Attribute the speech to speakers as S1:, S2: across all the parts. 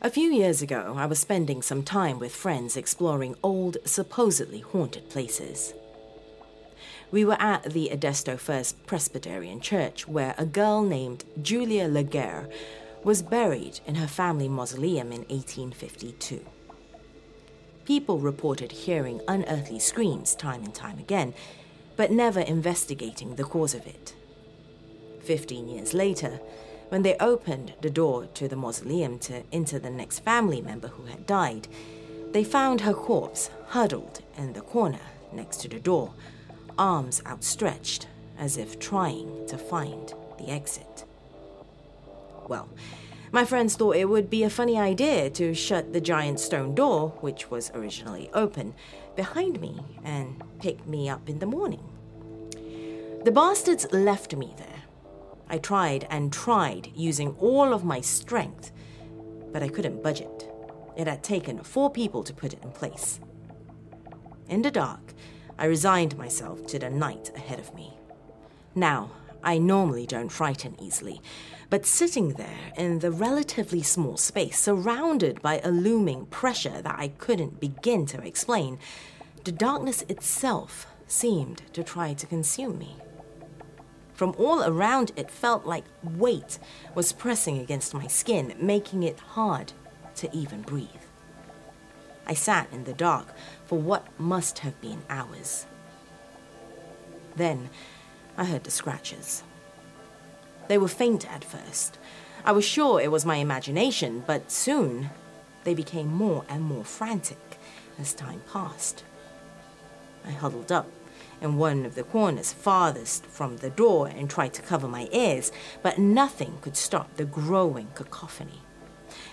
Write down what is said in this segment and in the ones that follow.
S1: A few years ago, I was spending some time with friends exploring old, supposedly haunted places. We were at the Adesto First Presbyterian Church, where a girl named Julia Legare was buried in her family mausoleum in 1852. People reported hearing unearthly screams time and time again, but never investigating the cause of it. 15 years later, when they opened the door to the mausoleum to enter the next family member who had died, they found her corpse huddled in the corner next to the door, arms outstretched as if trying to find the exit. Well, my friends thought it would be a funny idea to shut the giant stone door, which was originally open, behind me and pick me up in the morning. The bastards left me there. I tried and tried using all of my strength, but I couldn't budge it. It had taken 4 people to put it in place. In the dark, I resigned myself to the night ahead of me. Now, I normally don't frighten easily, but sitting there in the relatively small space, surrounded by a looming pressure that I couldn't begin to explain, the darkness itself seemed to try to consume me. From all around, it felt like weight was pressing against my skin, making it hard to even breathe. I sat in the dark for what must have been hours. Then I heard the scratches. They were faint at first. I was sure it was my imagination, but soon they became more and more frantic as time passed. I huddled up in one of the corners farthest from the door and tried to cover my ears, but nothing could stop the growing cacophony.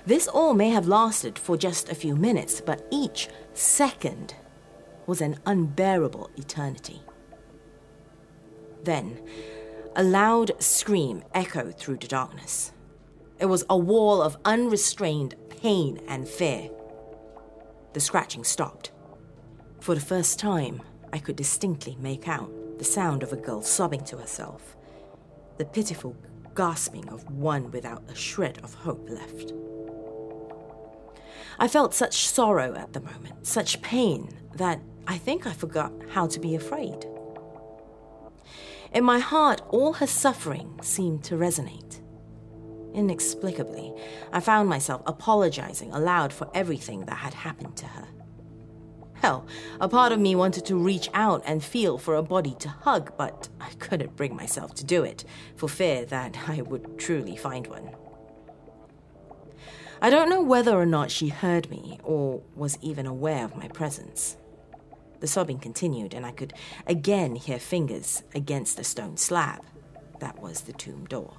S1: This all may have lasted for just a few minutes, but each second was an unbearable eternity. Then, a loud scream echoed through the darkness. It was a wall of unrestrained pain and fear. The scratching stopped. For the first time, I could distinctly make out the sound of a girl sobbing to herself, the pitiful gasping of one without a shred of hope left. I felt such sorrow at the moment, such pain, that I think I forgot how to be afraid. In my heart, all her suffering seemed to resonate. Inexplicably, I found myself apologizing aloud for everything that had happened to her. Hell, a part of me wanted to reach out and feel for a body to hug, but I couldn't bring myself to do it, for fear that I would truly find one. I don't know whether or not she heard me or was even aware of my presence. The sobbing continued, and I could again hear fingers against the stone slab. That was the tomb door.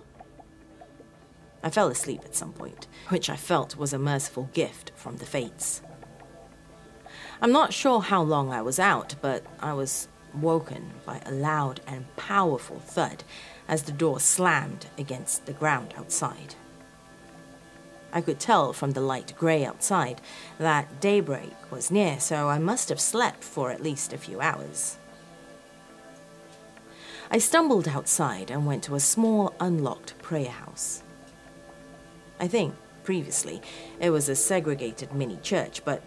S1: I fell asleep at some point, which I felt was a merciful gift from the fates. I'm not sure how long I was out, but I was woken by a loud and powerful thud as the door slammed against the ground outside. I could tell from the light grey outside that daybreak was near, so I must have slept for at least a few hours. I stumbled outside and went to a small, unlocked prayer house. I think, previously, it was a segregated mini-church, but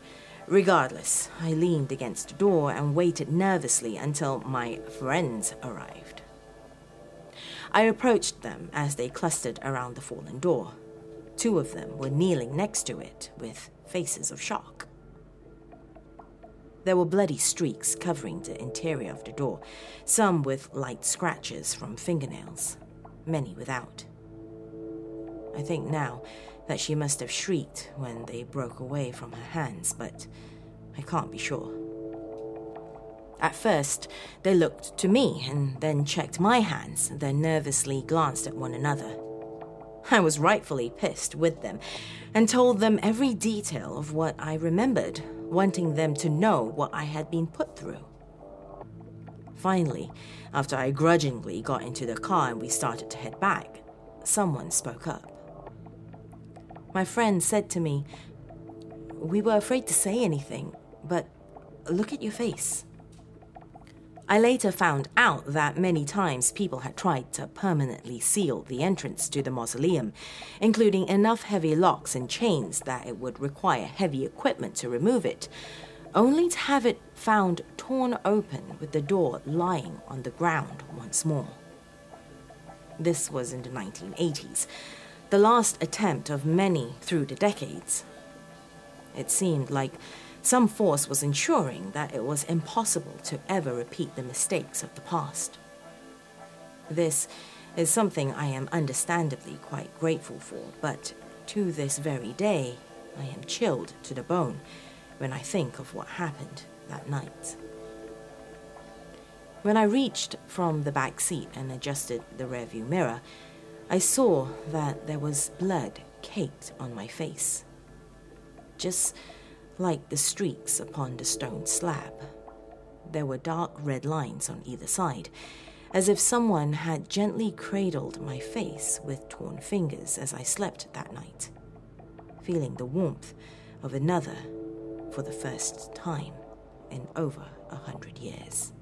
S1: regardless, I leaned against the door and waited nervously until my friends arrived. I approached them as they clustered around the fallen door. 2 of them were kneeling next to it with faces of shock. There were bloody streaks covering the interior of the door, some with light scratches from fingernails, many without. I think now that she must have shrieked when they broke away from her hands, but I can't be sure. At first, they looked to me and then checked my hands, then nervously glanced at one another. I was rightfully pissed with them and told them every detail of what I remembered, wanting them to know what I had been put through. Finally, after I grudgingly got into the car and we started to head back, someone spoke up. My friend said to me, "We were afraid to say anything, but look at your face." I later found out that many times people had tried to permanently seal the entrance to the mausoleum, including enough heavy locks and chains that it would require heavy equipment to remove it, only to have it found torn open with the door lying on the ground once more. This was in the 1980s, the last attempt of many through the decades. It seemed like some force was ensuring that it was impossible to ever repeat the mistakes of the past. This is something I am understandably quite grateful for, but to this very day, I am chilled to the bone when I think of what happened that night. When I reached from the back seat and adjusted the rearview mirror, I saw that there was blood caked on my face, just like the streaks upon the stone slab. There were dark red lines on either side, as if someone had gently cradled my face with torn fingers as I slept that night, feeling the warmth of another for the first time in over 100 years.